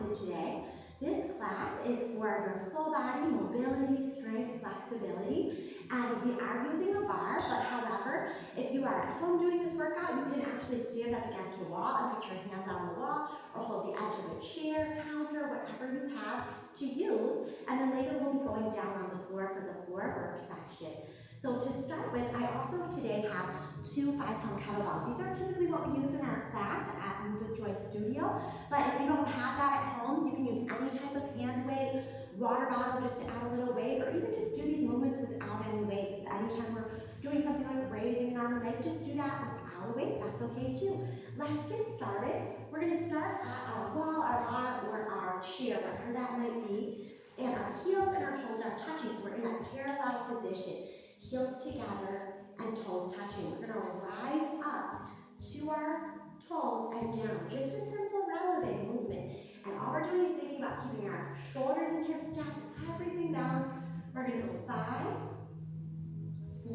method today. This class is for your full body mobility, strength, flexibility, and we are using a bar, but however, if you are at home doing this workout, you can actually stand up against a wall and put your hands on the wall, or hold the edge of a chair, counter, whatever you have to use, and then later we'll be going down on the floor for the floor work section. So to start with, I also today have 2 5-pound kettlebells. These are typically what we use in our class at MovewithJoy Studio, but if you don't have that at home, you can use any type of hand weight, water bottle just to add a little weight, or even just do these movements without any weights. Anytime we're doing something like raising an arm and leg, just do that without a weight, that's okay too. Let's get started. We're gonna start at our wall, our bar, or our chair, wherever that might be, and our heels and our toes are touching, so we're in a parallel position. Heels together and toes touching. We're gonna rise up to our toes and down. Just a simple relevant movement. And all we're doing is thinking about keeping our shoulders and hips down, everything balanced. We're gonna go 5,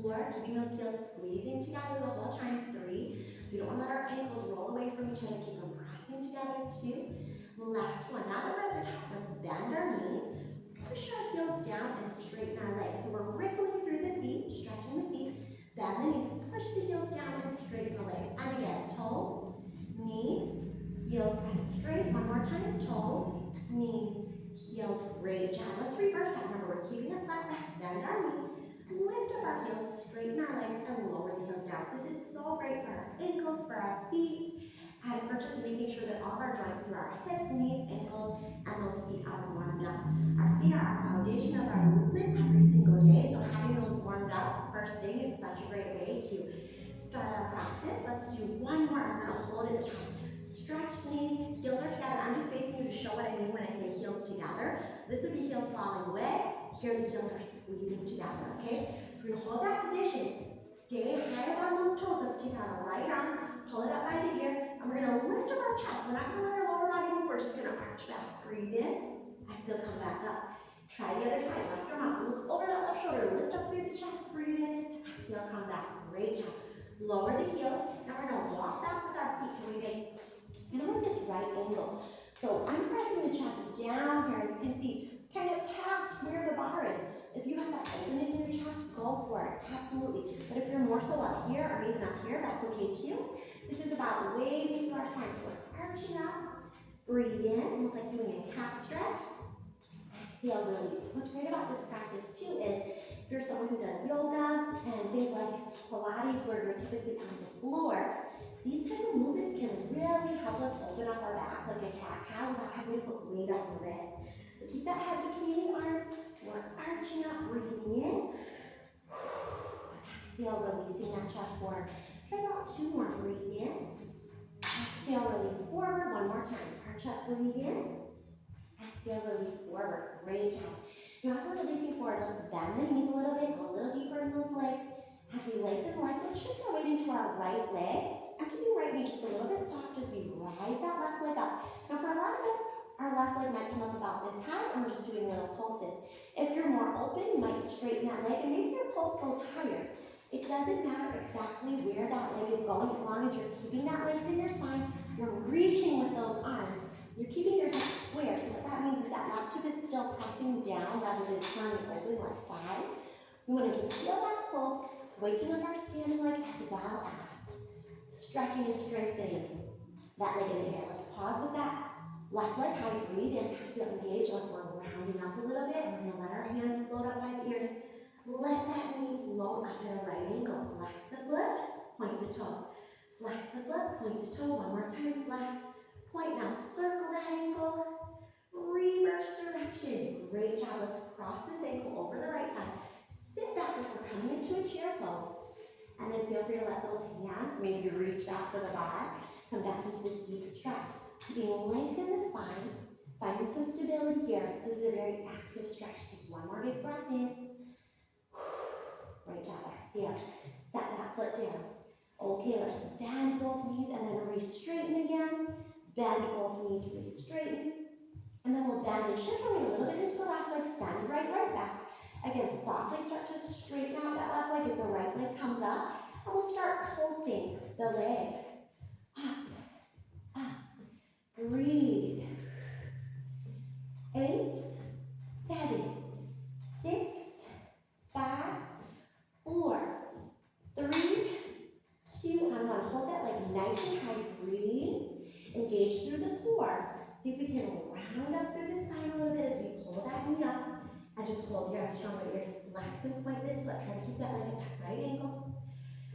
4, keeping those heels squeezing together the whole time, 3. So we don't wanna let our ankles roll away from each other, keep them pressing together, 2. Last one. Now that we're at the top, let's bend our knees, push our heels down and straighten our legs. So we're wriggling through the feet, stretching the feet, bend the knees, push the heels down and straighten the legs. And again, toes, knees, heels and straight. One more time, toes, knees, heels. Great job. Let's reverse that. Remember, we're keeping the flat back, bend our knees, lift up our heels, straighten our legs, and lower the heels down. This is so great for our ankles, for our feet, and for just making sure that all of our joints through our hips, knees, ankles, and those feet are warmed up. Our feet are our foundation of our movement every single day, so having those warmed up first thing is such a great way to start our practice. Let's do one more. I'm going to hold it at a time. Stretch the knees, heels are together. I'm just facing you to show what I mean when I say heels together. So this would be heels falling away. Here the heels are squeezing together, okay? So we're going to hold that position. Stay high up on those toes. Let's take our right arm, pull it up by the ear, and we're going to lift up our chest. We're not going to let our lower body move. We're just going to arch back. Breathe in. Exhale, come back up. Try the other side. Left arm up. Look over that left shoulder. Lift up through the chest. Breathe in. Exhale, come back. Great job. Lower the heels. Now we're going to walk back with our feet till we make this right angle. So I'm pressing the chest down here, as you can see, kind of past where the bar is. If you have that openness in your chest, go for it. Absolutely. But if you're more so up here or even up here, that's okay too. This is about waving through our spine. So we're arching up. Breathe in, almost like doing a cat stretch. Exhale, release. What's great about this practice too is if you're someone who does yoga and things like Pilates where you're typically on the floor, these type of movements can really help us open up our back like a cat-cow without having to put weight on the wrist. So keep that head between the arms. We're arching up, breathing in. Exhale, releasing that chest forward. Try about 2 more. Breathe in. Exhale, release forward. One more time. Arch up, breathe in. Exhale, release forward. Great job. Now as we're releasing forward, let's bend the knees a little bit, go a little deeper in those legs. As we lengthen the legs, let's shift our weight into our right leg. I'm keeping right knee just a little bit soft as we rise that left leg up. Now for a lot of us, our left leg might come up about this high, and we're just doing little pulses. If you're more open, you might straighten that leg, and maybe your pulse goes higher. It doesn't matter exactly where that leg is going, as long as you're keeping that length in your spine, you're reaching with those arms, you're keeping your hips square. So what that means is that left hip is still pressing down rather than turning open left side. We want to just feel that pulse, waking up our standing leg as well as stretching and strengthening that leg in the air. Let's pause with that left leg high. Breathe in, exhale, engage like we're rounding up a little bit. And we're going to let our hands float up by the ears. Let that knee float up at a right angle. Flex the foot, point the toe. Flex the foot, point the toe. One more time, flex, point. Now circle that ankle. Reverse direction. Great job. Let's cross this ankle over the right thigh. Sit back like we're coming into a chair pose. And then feel free to let those hands, maybe reach back for the bar. Come back into this deep stretch. Keeping length in the spine. Finding some stability here. This is a very active stretch. Take one more big breath in. Great job. Exhale. Set that foot down. Okay, let's bend both knees and then re-straighten again. Bend both knees, re-straighten. And then we'll bend and shift our weight a little bit into the left leg. Send the right leg back. Again, softly start to straighten out that left leg as the right leg comes up. And we'll start pulsing the leg. Up, up. Breathe. nice and high, breathing, engage through the core. See if we can round up through the spine a little bit as we pull that knee up, and just hold your arms strong with your ears, flex and point this foot, try to keep that leg at that right ankle.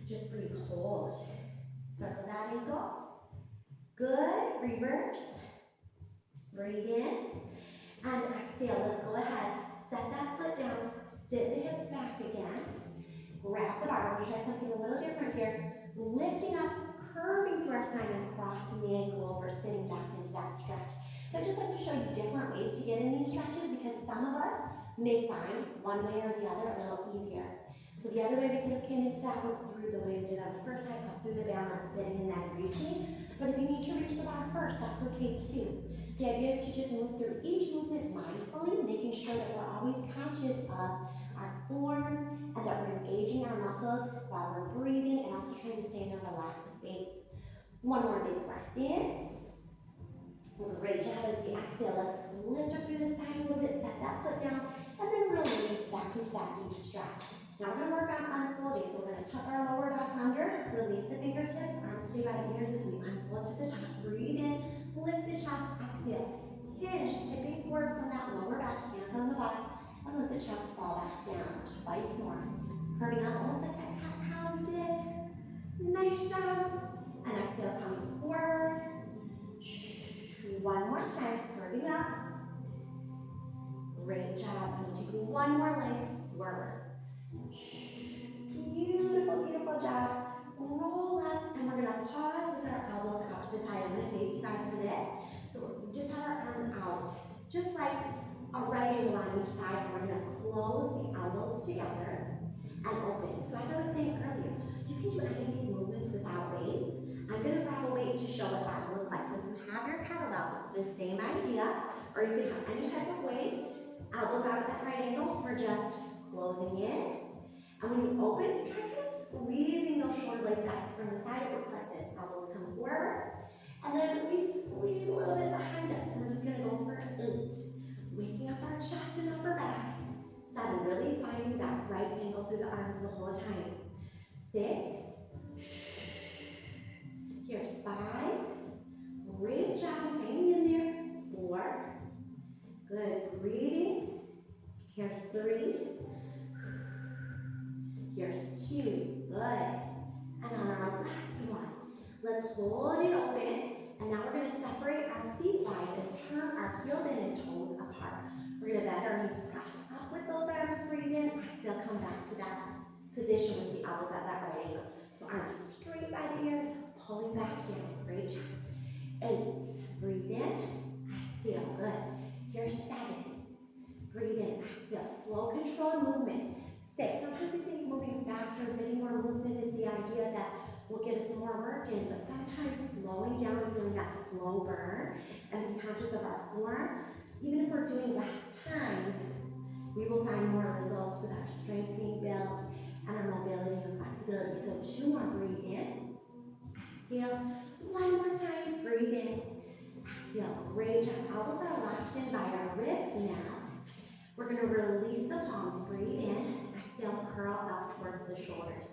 Just breathe, hold, circle that ankle, good, reverse, breathe in, and exhale, let's go ahead, set that foot down, sit the hips back again, grab the bar, we're gonna try something a little different here, lifting up, curving through our spine and crossing the ankle over, sitting back into that stretch. So I'd just like to show you different ways to get in these stretches because some of us may find one way or the other a little easier. So the other way we could have came into that was through the way we did on the first side, up through the balance, sitting and then reaching. But if you need to reach the bar first, that's okay too. The idea is to just move through each movement mindfully, making sure that we're always conscious of our form and that we're engaging our muscles while we're breathing and also trying to stay in a relaxed space. One more big breath in. Great job as we exhale. Let's lift up through the spine a little bit, set that foot down, and then release back into that deep stretch. Now we're going to work on unfolding. So we're going to tuck our lower back under, release the fingertips, arms stay by the ears as we unfold to the top. Breathe in, lift the chest, exhale. Hinge, tipping forward from that lower back, hands on the bottom, and let the chest fall back down. Twice more. Curving up almost like that cat cow we did. Nice job. And exhale, coming forward. One more time, curving up. Great job. I'm taking one more length forward. Beautiful, beautiful job. Roll up, and we're gonna pause with our elbows out to the side. I'm gonna face you guys for this. So we just have our arms out, just like a right angle on each side. We're gonna close the elbows together and open. So as I was saying earlier, you can do any of these movements without weights. I'm gonna grab a weight to show what that would look like. So if you have your kettlebells, it's the same idea, or you can have any type of weight. Elbows out at that right angle, we're just closing in. And when you open, try kind of squeezing those shoulder blades back. So from the side, it looks like this. Elbows come forward, and then we squeeze a little bit behind us. And we're just gonna go for 8. Waking up our chest and upper back. 7, really finding that right angle through the arms the whole time. 6. Here's 5. Great job hanging in there. 4. Good, breathing. Here's 3. Here's 2. Good. And on our last one, let's hold it open. And now we're going to separate our feet wide and turn our heels in and toes apart. We're going to bend our knees, press up with those arms, breathe in. Exhale, come back to that position with the elbows at that right angle. So arms straight by the ears, pulling back down. Great job. 8. Breathe in. Exhale. Good. Here's 7. Breathe in. Exhale. Slow, controlled movement. 6. Sometimes we think moving faster and fitting more moves in is the idea that will get us more work in, but sometimes slowing down and feeling that slow burn and being conscious of our form, even if we're doing less time, we will find more results with our strength being built and our mobility and flexibility. So 2 more. Breathe in. Exhale. 1 more time. Breathe in. Exhale. Great job. Elbows are locked in by our ribs now. We're going to release the palms. Breathe in. Exhale. Curl up towards the shoulders.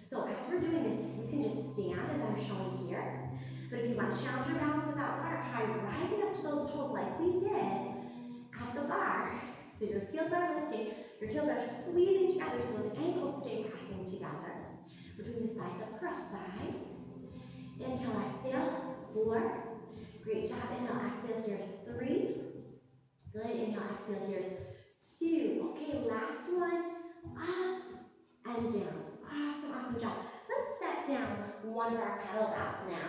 So as we're doing this, you can just stand as I'm showing here. But if you want to challenge your balance without bar, try rising up to those toes like we did at the bar. So your heels are lifting, your heels are squeezing together so those ankles stay pressing together. We're doing this bicep curl. 5. Inhale, exhale. 4. Great job. Inhale, exhale. Here's 3. Good. Inhale, exhale. Here's 2. Okay, last one. Up and down. Awesome, awesome job. Let's set down one of our kettlebells now.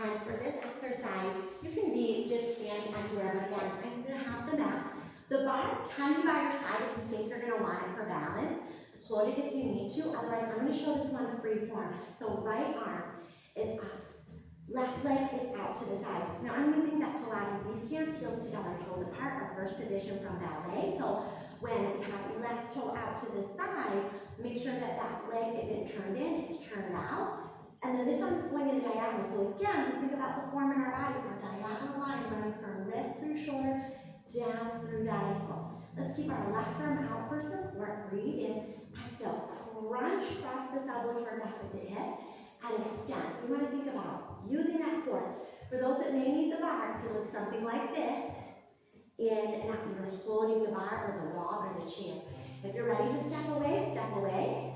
And for this exercise, you can be just standing anywhere. But again, I'm going to have the mat. The bar can be by your side if you think you're going to want it for balance. Hold it if you need to. Otherwise, I'm going to show this one free form. So right arm is up. Left leg is out to the side. Now I'm using that Pilates V stance, heels together, toes apart, our first position from ballet. So when we have left toe out to the side, make sure that that leg isn't turned in, it's turned out. And then this one is going in a diagonal. So again, think about the form in our body, our diagonal line running from wrist through shoulder, down through that ankle. Let's keep our left arm out for support. Breathe in. Exhale. Crunch across this elbow towards opposite hip and extend. So we want to think about using that core. For those that may need the bar, it could look something like this. In and out, you're holding the bar or the wall or the chair. If you're ready to step away, step away.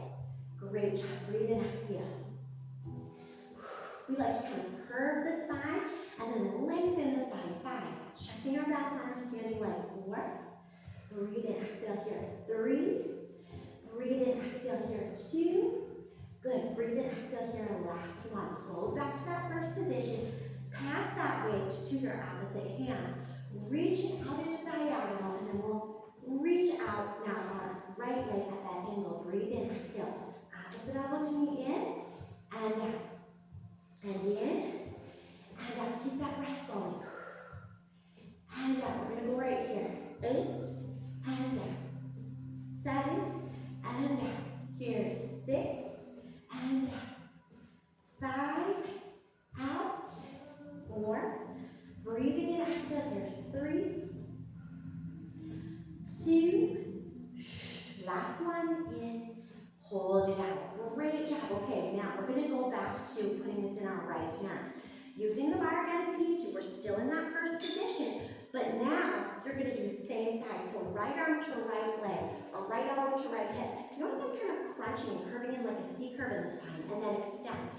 Great job, breathe in, exhale. We like to kind of curve the spine and then lengthen the spine. 5, checking our balance on our standing leg. 4, breathe in, exhale here. 3, breathe in, exhale here. 2, good, breathe in, exhale here. Last one, close back to that first position. Pass that weight to your opposite hand. Reach it out into diagonal, and then we'll reach out now our right leg at that angle. Breathe in, exhale. Opposite elbow to knee in, and down. And in, and out. Keep that breath going. And out. We're going to go right here. 8, and down. 7, and down. Here's 6, and down. 5, out. 4, breathing in, exhale. Here's 3, 2, last one, in, hold it out. Great job. Okay, now we're going to go back to putting this in our right hand. Using the bar again if you need to. We're still in that first position, but now you're going to do same side. So right arm to right leg, or right elbow to right hip. Notice I'm kind of crunching and curving in like a C curve in the spine, and then extend.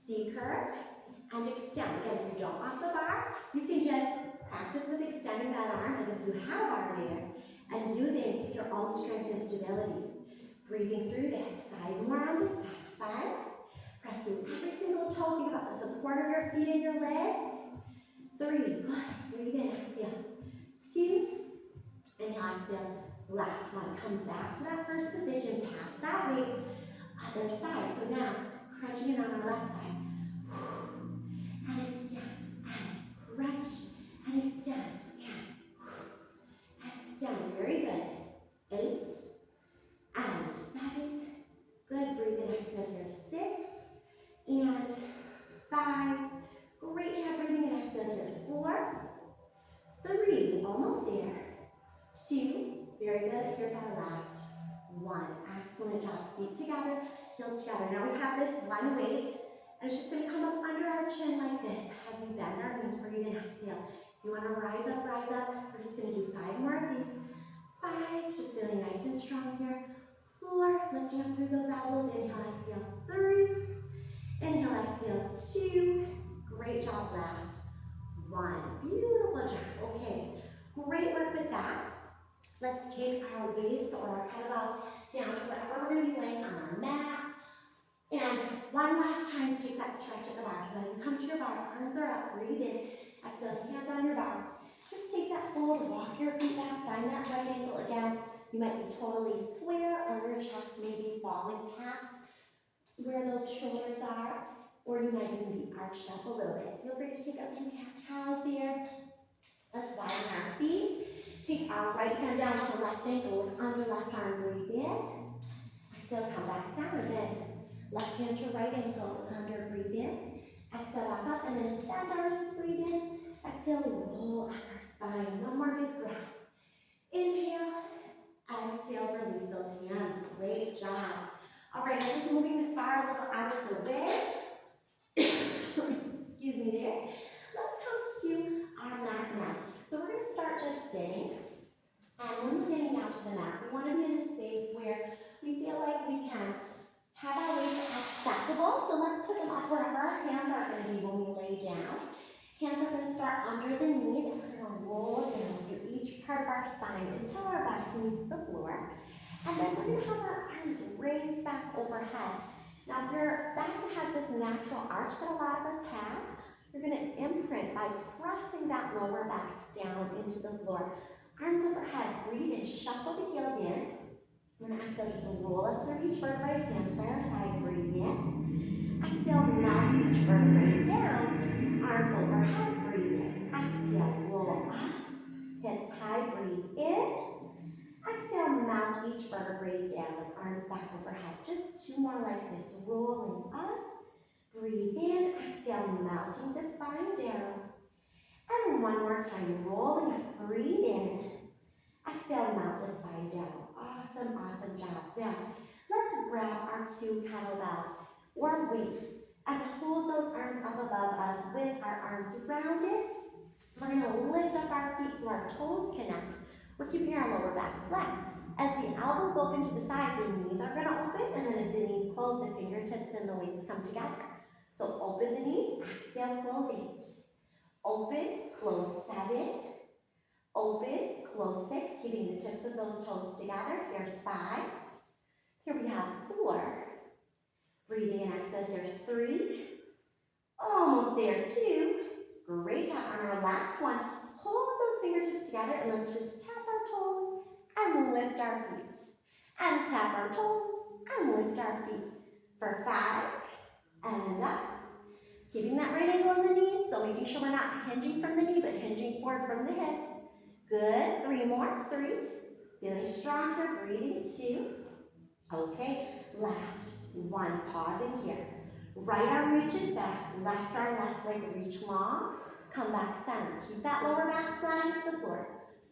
C curve, and extend. Again, if you don't want the bar, you can just practice with extending that arm as if you have a bar there, and using your own strength and stability. Breathing through this. 5 more on this side. 5. Press through every single toe. Think about the support of your feet and your legs. 3. Good. Breathe in. Exhale. 2. And exhale. Last one. Come back to that first position. Pass that weight. Other side. So now, crunching it on our left side. And extend. And crunch. And extend. And extend. Very good. 8. And 7. Good. Breathe in. Exhale here. 6. And 5. Great job. Breathing in. Exhale here. 4. 3. Almost there. 2. Very good. Here's our last 1. Excellent job. Feet together. Heels together. Now we have this one weight. And it's just going to come up under our chin like this as we bend our knees. Breathe in. Exhale. If you want to rise up, rise up. We're just going to do 5 more of these. 5. Just feeling nice and strong here. 4, lifting up through those elbows. Inhale, exhale. 3, inhale, exhale. 2, great job. Last 1, beautiful job. Okay, great work with that. Let's take our weights or our kettlebells down to wherever we're going to be laying on our mat. And one last time, take that stretch at the bar. So as you come to your bar, arms are up, breathe in, exhale, hands on your bar. Just take that fold, walk your feet back, find that right angle again. You might be totally square, or your chest may be falling past where those shoulders are, or you might even be arched up a little bit. Feel free to take up 2 cat-cows there. Let's widen our feet. Take our right hand down to left ankle, look under left arm, breathe in. Exhale, come back down again. Left hand to right ankle, look under, breathe in. Exhale, back up, and then bend our knees, breathe in. Exhale, roll up our spine. One more big breath. Inhale. Exhale, release those hands. Great job. All right, I'm just moving this bar a little out of the way. Excuse me there. Let's come to our mat now. So we're going to start just sitting. And when we're sitting down to the mat, we want to be in a space where we feel like we can have our weights accessible. So let's put them up wherever our hands are going to be when we lay down. Hands are going to start under the knees, and we're going to roll down through each part of our spine until our back meets the floor. And then we're going to have our arms raised back overhead. Now, if your back has this natural arch that a lot of us have, you're going to imprint by pressing that lower back down into the floor. Arms overhead, breathe in, shuffle the heels in. We're going to exhale, just roll up through each vertebrae, hands by our side, breathe in. Exhale, mount each vertebrae down. Arms overhead, breathe in. Exhale, roll up. Hips high, breathe in. Exhale, mount each vertebrae down. Arms back overhead. Just 2 more like this. Rolling up. Breathe in. Exhale, mounting the spine down. And one more time. Rolling up. Breathe in. Exhale, mount the spine down. Awesome, awesome job. Now, let's grab our 2 kettlebells or weights And hold those arms up above us with our arms rounded. We're going to lift up our feet so our toes connect. We're keeping our lower back flat. As the elbows open to the side, the knees are going to open, and then as the knees close, the fingertips and the weights come together. So open the knees, exhale, close 8. Open, close 7. Open, close 6, keeping the tips of those toes together. Here's 5. Here we have 4. Breathing in, exhale, here's 3. Almost there, 2. Great job. On our last one, hold those fingertips together and let's just tap our toes and lift our feet. And tap our toes and lift our feet. For 5, and up. Keeping that right angle in the knees, so making sure we're not hinging from the knee, but hinging forward from the hip. Good. 3 more. 3. Feeling strong here. Breathing. 2. Okay. Last one. Pausing here. Right arm reaches back. Left arm, left leg reach long. Come back center. Keep that lower back flat into the floor.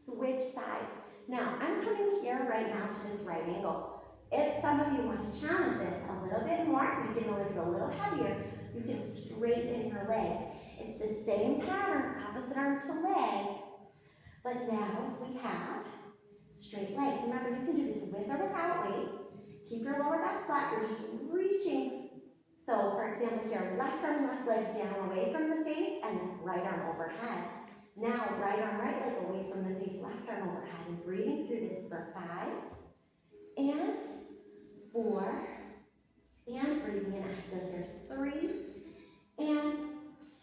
Switch sides. Now, I'm coming here right now to this right angle. If some of you want to challenge this a little bit more, making the legs a little heavier, you can straighten your legs. It's the same pattern, opposite arm to leg, but now we have straight legs. Remember, you can do this with or without weights. Keep your lower back flat. You're just reaching. So, for example, here, left arm, left leg down away from the face, and right arm overhead. Now, right arm, right leg away from the face, left arm overhead, and breathing through this for 5, and 4, and breathing in, exhale, here's 3, and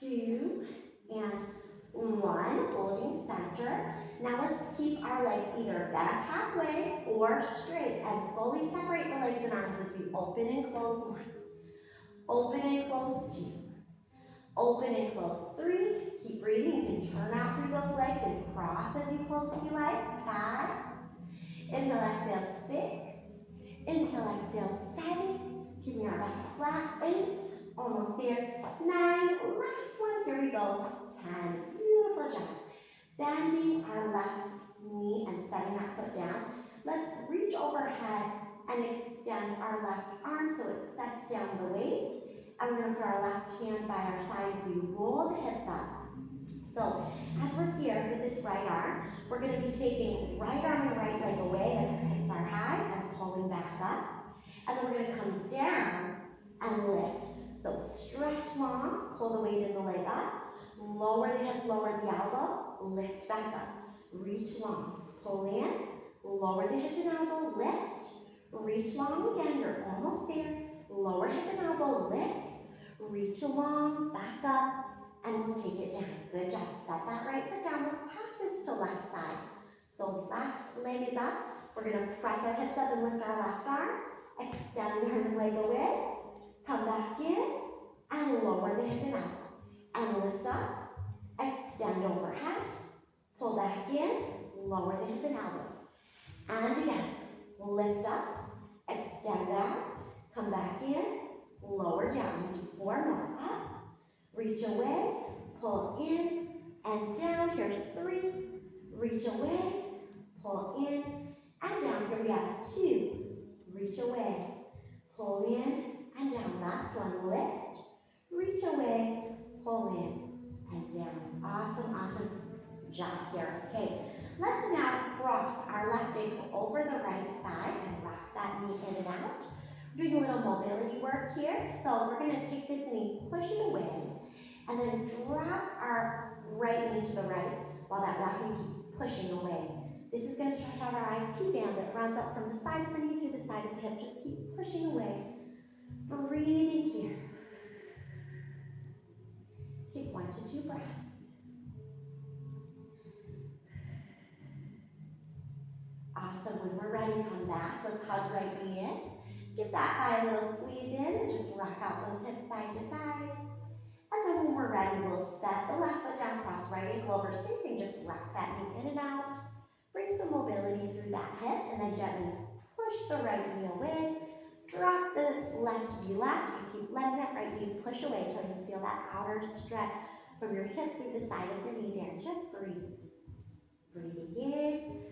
2, and 1, holding center. Now let's keep our legs either bent halfway or straight, and fully separate the legs and arms as we open and close 1. Open and close 2. Open and close 3. Keep breathing. You can turn out through those legs and cross as you close if you like. 5. Inhale, exhale, 6. Inhale, exhale, 7. Keeping our back flat. 8. Almost there. 9. Last one. Here we go. 10. Beautiful job. Bending our left knee and setting that foot down. Let's reach overhead and extend our left arm so it sets down the weight. And we're going to put our left hand by our side as we roll the hips up. So as we're here with this right arm, we're going to be taking right arm and right leg away as our hips are high and pulling back up. And then we're going to come down and lift. So stretch long, pull the weight in the leg up, lower the hip, lower the elbow, lift back up. Reach long, pull in, lower the hip and elbow, lift. Reach long again, you're almost there. Lower hip and elbow, lift. Reach along, back up, and we'll take it down. Good job. Set that right foot down. Let's pass this to left side. So left leg is up. We're going to press our hips up and lift our left arm. Extend the arm and leg away. Come back in, and lower the hip and elbow. And lift up. Extend overhead. Pull back in, lower the hip and elbow. And again, lift up. Extend out, come back in, lower down. We do 4 more. Up, reach away, pull in, and down. Here's 3. Reach away, pull in, and down. Here we have 2. Reach away, pull in, and down. Last one, lift, reach away, pull in, and down. Awesome, awesome job here. Okay, let's now cross our left ankle over the right thigh and rock that knee in and out. We're doing a little mobility work here. So we're going to take this knee, push it away, and then drop our right knee to the right while that left knee keeps pushing away. This is going to stretch out our IT band that runs up from the side of the knee through the side of the hip. Just keep pushing away. Breathing here. Take 1 to 2 breaths. Awesome. When we're ready, come back. Let's hug right knee in. Give that thigh a little squeeze in and just rock out those hips side to side. And then when we're ready, we'll set the left foot down, cross right ankle over. Same thing, just rock that knee in and out. Bring some mobility through that hip and then gently push the right knee away. Drop the left knee left and keep letting that right knee push away until you feel that outer stretch from your hip through the side of the knee there. Just breathe. Breathing in.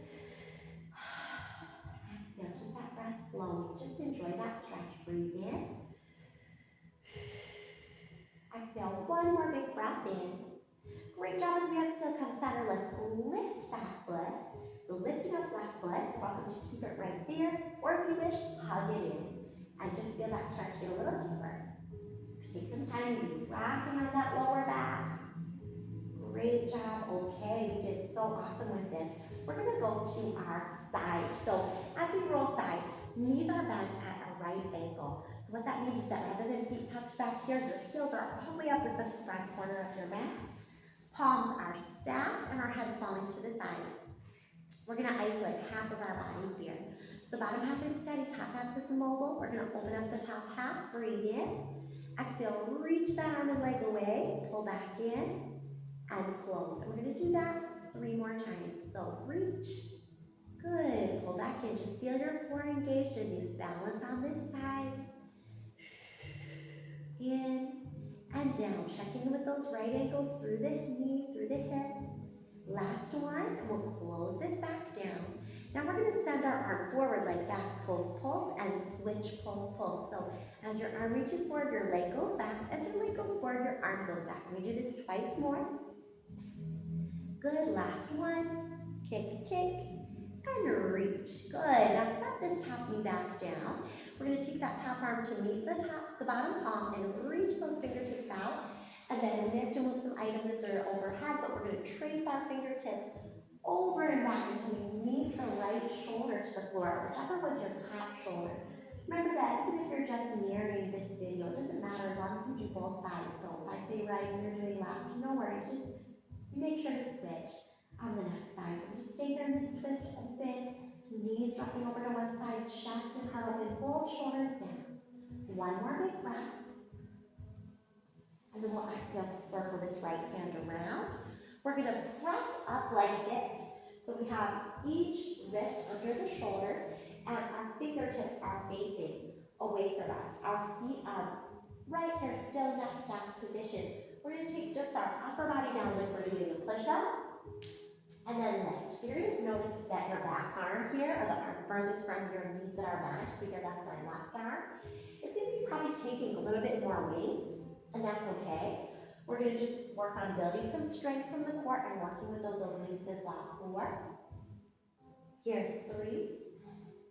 Exhale, keep that breath flowing. Just enjoy that stretch. Breathe in. tap in. Great job as we exhale, come center. Let's lift that foot. So lifting up left foot, welcome to keep it right there. Or if you wish, hug it in. And just feel that stretch get a little deeper. Take some time to be rocking on that lower back. Great job. Okay, we did so awesome with this. We're going to go to our side. So as we roll side, knees are bent at a right angle. So what that means is that rather than feet tucked back here, your heels are all the way up at the front corner of your mat. Palms are stacked and our heads falling to the side. We're going to isolate half of our bodies here. The bottom half is steady, top half is immobile. We're going to open up the top half, breathe in. Exhale, reach that arm and leg away, pull back in, and close. And we're going to do that 3 more times. So reach, good, pull back in. Just feel your core engaged as you balance on this side. In and down, checking with those right ankles through the knee, through the hip. Last one, and we'll close this back down. Now we're going to send our arm forward like back, pulse, pulse, and switch, pulse, pulse. So as your arm reaches forward, your leg goes back. As your leg goes forward, your arm goes back. We do this twice more. Good, last one. Kick, kick, and reach. Good, now set this top knee back down. We're going to take that top arm to meet the bottom palm and reach those fingertips out. And then we have to move some items that are overhead, but we're going to trace our fingertips over and back until we meet the right shoulder to the floor, whichever was your top shoulder. Remember that even if you're just mirroring this video, it doesn't matter as long as you do both sides. So if I say right and you're doing left, no worries, just make sure to switch on the next side. Just stay here in this twist, open, knees dropping over to one side, chest and heart open, both shoulders down. One more big breath. And then we'll exhale, circle this right hand around. We're going to press up like this. So we have each wrist under the shoulders, and our fingertips are facing away from us. Our feet are right here, still in that stacked position. We're going to take just our upper body down like we're doing a push-up, and then lift. So you're going to notice that your back arm here, or the arm furthest from your knees that are bent, so here that's my left arm, is going to be probably taking a little bit more weight. And that's okay. We're going to just work on building some strength from the core and working with those obliques as well. 4. Here's 3.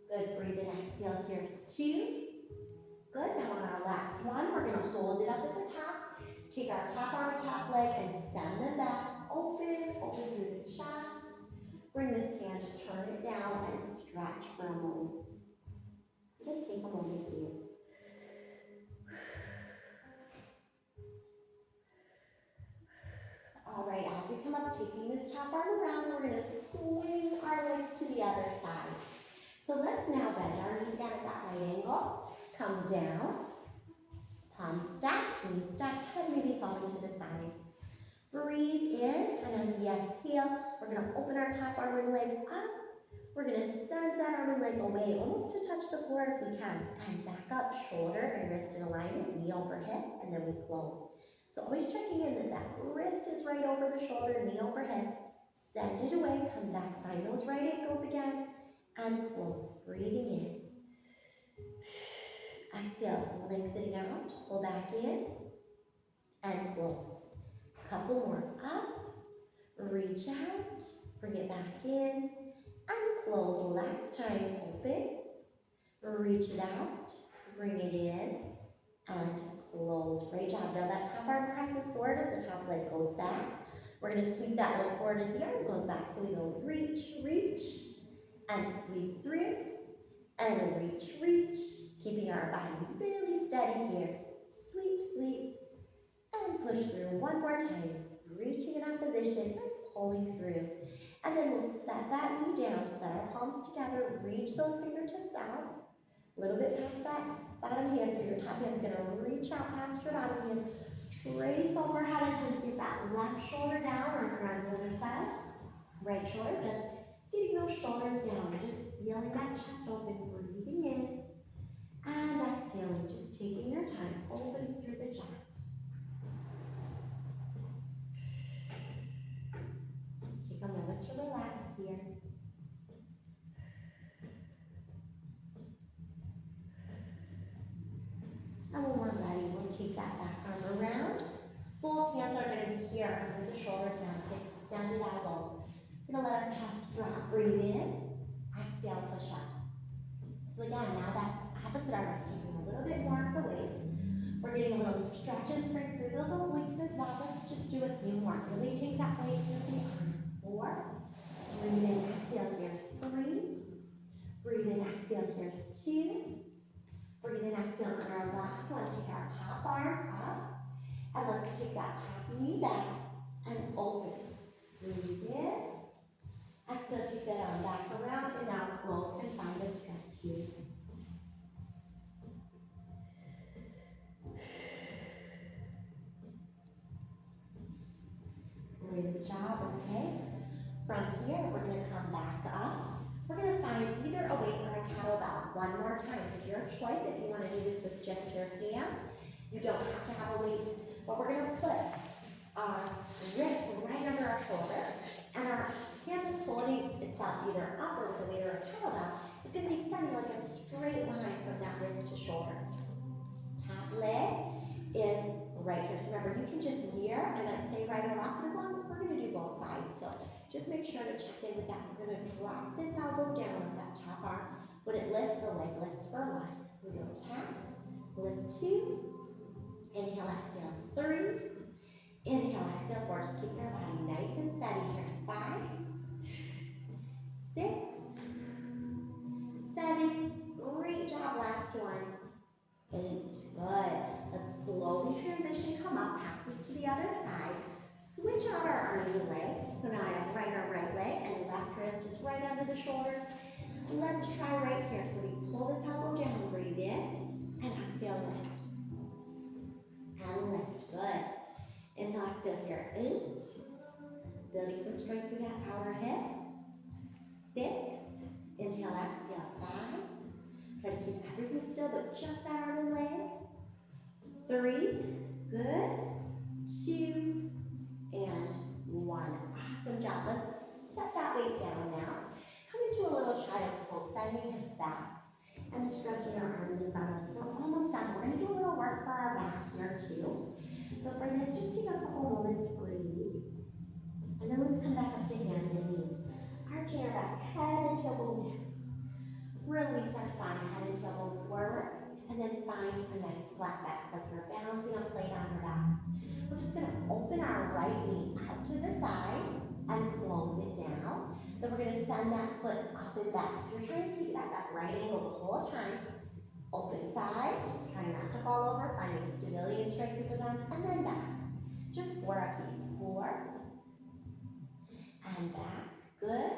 Good. Breathe in, exhale. Here's 2. Good. Now on our last one, we're going to hold it up at the top. Take our top arm and top leg and send them back. Open through the chest. Bring this hand, turn it down, and stretch for a moment. Just take a moment here. All right, as we come up, taking this top arm around, we're going to swing our legs to the other side. So let's now bend our knees down at that right angle. Come down, palms stacked, knees stacked, head maybe falling to the side. Breathe in, and as we exhale, we're going to open our top arm and leg up. We're going to send that arm and leg away, almost to touch the floor if we can. And back up, shoulder and wrist in alignment, knee over hip, and then we close. So always checking in that that wrist is right over the shoulder, knee overhead. Send it away, come back, find those right ankles again, and close. Breathing in. Exhale, lengthening out, pull back in, and close. Couple more. Up, reach out, bring it back in, and close. Last time, open, reach it out, bring it in, and close. Great job. Now that top arm presses forward as the top leg goes back. We're going to sweep that leg forward as the arm goes back. So we go reach, reach, and sweep through, and reach, reach. Keeping our body really steady here. Sweep, sweep, and push through one more time. Reaching in that position and pulling through. And then we'll set that knee down, set our palms together, reach those fingertips out. A little bit past that bottom hand, so your top hand's going to reach out past your bottom hand. Trace overhead until you get that left shoulder down, or if you're on the other side, right shoulder, just getting those shoulders down, just feeling that chest open, breathing in, and exhaling, just taking your time, opening through the chest. Just take a moment to relax here. And when we're ready, we'll take that back arm around. Both hands are going to be extended elbows. We're gonna let our chest drop, breathe in, exhale, push up. So again, now that opposite arm is taking a little bit more of the weight. We're getting a little stretch and strength through those obliques as well. Let's just do a few more. Really take that weight through the arms. 4. Breathe in, exhale, here's 3. Breathe in, exhale, here's 2. Breathe in, exhale, on our last one, take our top arm up. And let's take that top knee back and open. Breathe in. Exhale, take that arm back around and now close and find a stretch here. Great job, okay? From here, we're going to come back up. We're going to find either a weight or a kettlebell. One more time. It's your choice if you want to do this with just your hand. You don't have to have a weight, but we're going to put our wrist right under our shoulder, and our hand is holding itself either up or with a weight or a kettlebell. It's going to be extending like a straight line from that wrist to shoulder. Top leg is right here. So remember, you can just mirror and then say right or left, as long as we're going to do both sides. So just make sure to check in with that. We're going to drop this elbow down with that top arm. When it lifts, the leg lifts for 1. So we go tap, lift 2, inhale, exhale 3, inhale, exhale 4. Just keep your body nice and steady. Here's 5, 6, 7. Great job. Last one. 8. Good. Let's slowly transition, come up, pass this to the other side. Switch out our arms and legs. So now I have right arm, right leg, and left wrist is right under the shoulder. Let's try right here. So we pull this elbow down, breathe in, and exhale, lift. And lift. Good. Inhale, exhale here. 8. Building some strength through that outer hip. 6. Inhale, exhale. 5. Try to keep everything still, but just that arm and leg. 3. Good. 2. And 1. Awesome job. Let's set that weight down now. Come into a little child's pose, sending hips back and stretching our arms in front of us. We're almost done. We're going to do a little work for our back here too. So for this, just take a couple moments, breathe. And then let's come back up to hands and knees. Arching our back, head and tailbone down. Release our spine, head and tailbone forward. And then find a nice flat back, like you're balancing a plate on your back. We're just going to open our right knee out to the side and close it down. Then we're going to send that foot up and back. So you're trying to keep it at that right angle the whole time. Open side, trying not to fall over, finding stability and strength with those arms, and then back. Just 4 of these. 4. And back. Good.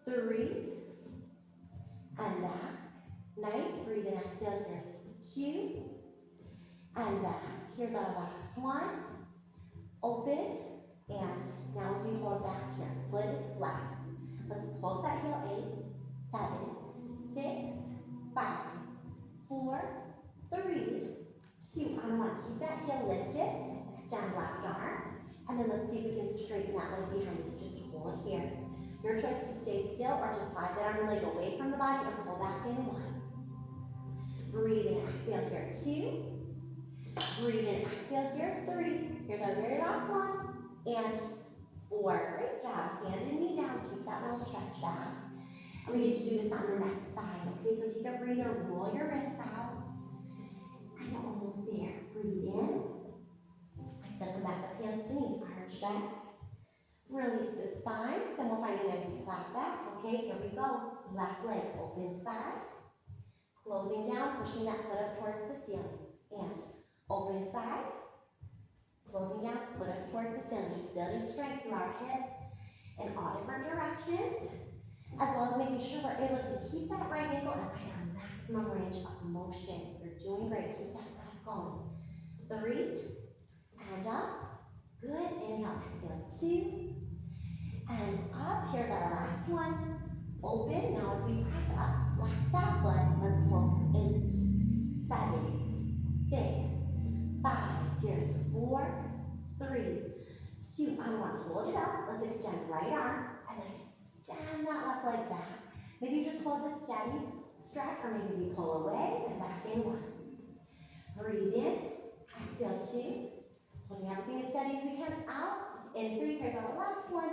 3. And back. Nice. Breathe in, exhale. Here's 2. And back. Here's our last one. Open. And now as we hold back here, foot is flexed. Let's pulse that heel. 8, 7, 6, 5, 4, 3, 2, on 1. Keep that heel lifted. Extend left arm. And then let's see if we can straighten that leg behind us. Just hold here. Your choice to stay still or to slide that arm and leg away from the body and pull back in. 1. Breathe in, exhale here. 2. Breathe in, exhale here. 3. Here's our very last one. And 4. Great job. Hand and knee down. Take that little stretch back. And we get to do this on the next side. Okay, so take a breather. Roll your wrists out. And almost there. Breathe in. Exhale, come back up, hands to knees. Arch back. Release the spine. Then we'll find a nice flat back. Okay, here we go. Left leg open side. Closing down, pushing that foot up towards the ceiling. And open side. Closing down, foot up towards the ceiling. Just building strength through our hips in all different directions. As well as making sure we're able to keep that right ankle and find our maximum range of motion. You're doing great. Keep that breath going. 3. And up. Good. Inhale, exhale. 2. And up. Here's our last one. Open. Now as we press up, flex that foot. Let's pulse 8, 7, 6, 5. Here's 4, 3, 2, on 1. Hold it up. Let's extend right arm. And then extend that left leg back. Maybe just hold the steady stretch, or maybe we pull away and back in 1. Breathe in. Exhale 2. Holding everything as steady as we can. Out. In 3. Here's our last last one.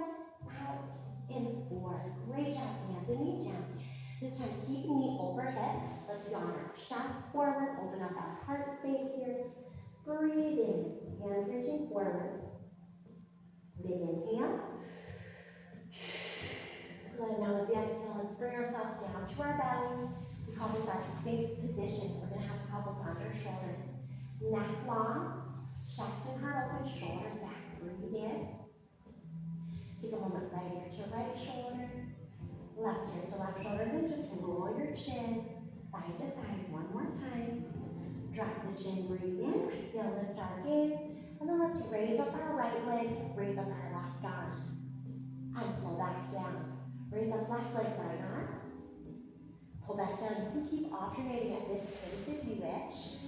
Out in 4. Great job, hands and knees down. This time, keep knee over hip. Let's yawn our chest forward, open up our heart space here. Breathe in, hands reaching forward. Big inhale. Good, now as we exhale, let's bring ourselves down to our belly. We call this our Sphinx position, so we're gonna have elbows on our shoulders. Neck long, chest and heart open, shoulders back. Breathe in. Take a moment, right ear to right shoulder, left ear to left shoulder, then just roll your chin side to side one more time. Drop the chin, breathe in, exhale, lift our gaze, and then let's raise up our right leg, raise up our left arm, and pull back down. Raise up left leg, right arm, pull back down. You can keep alternating at this pace if you wish.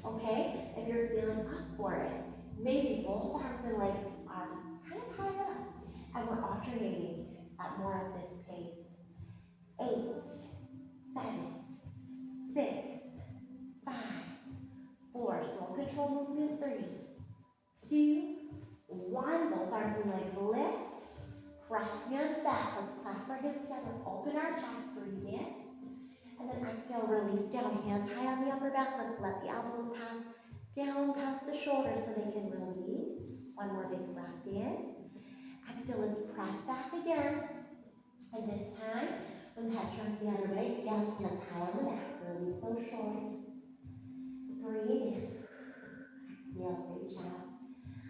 Okay, if you're feeling up for it, maybe both arms and legs are kind of high up, and we're alternating at more of this pace. 8, 7, 6, 5, 4, slow control movement, 3, 2, 1, both arms and legs lift, press hands back, let's clasp our hands together, open our chest, breathe in, and then exhale, release down, hands high on the upper back, let's let the elbows pass down past the shoulders so they can release. One more big breath in, exhale, let's press back again, and this time, when the head turns the other way, again, hands high on the back, release those shoulders. Breathe in. Exhale, great job.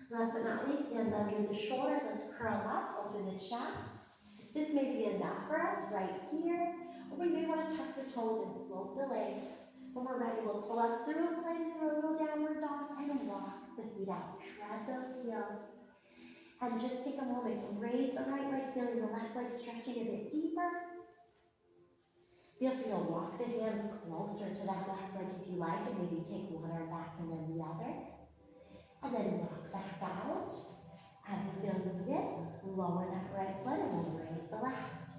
Last but not least, hands under the shoulders. Let's curl up, open the chest. This may be enough for us right here, or we may want to tuck the toes and float the legs. When we're ready, we'll pull up through a plank through a little downward dog and walk the feet out. Tread those heels. And just take a moment and raise the right leg, feeling the left leg stretching a bit deeper. Feel free to walk the hands closer to that left leg if you like, and maybe take one arm back and then the other. And then walk back out. As you feel needed, lower that right foot and we'll raise the left.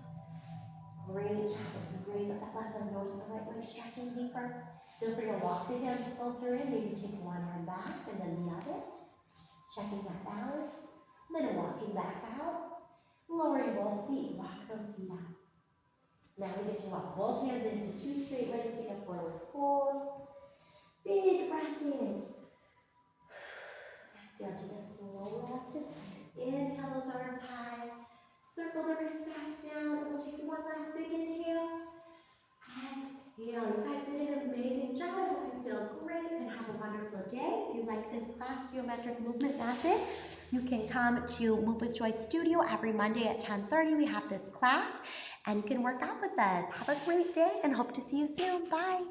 Great job. As we raise up that left leg, notice the right leg stretching deeper. Feel free to walk the hands closer in, maybe take one arm back and then the other. Checking that balance. Then walking back out. Lowering both feet, walk those feet out. Now we get to walk both hands into 2 straight legs, take a forward fold. Big breath in. Exhale, take a slow left to center. Inhale those arms high. Circle the wrists back down. And we'll take one last big inhale. Exhale. You guys did an amazing job. I hope you feel great and have a wonderful day. If you like this class, Geometric Movement Method, you can come to Move with Joy Studio every Monday at 10:30. We have this class, and you can work out with us. Have a great day and hope to see you soon. Bye.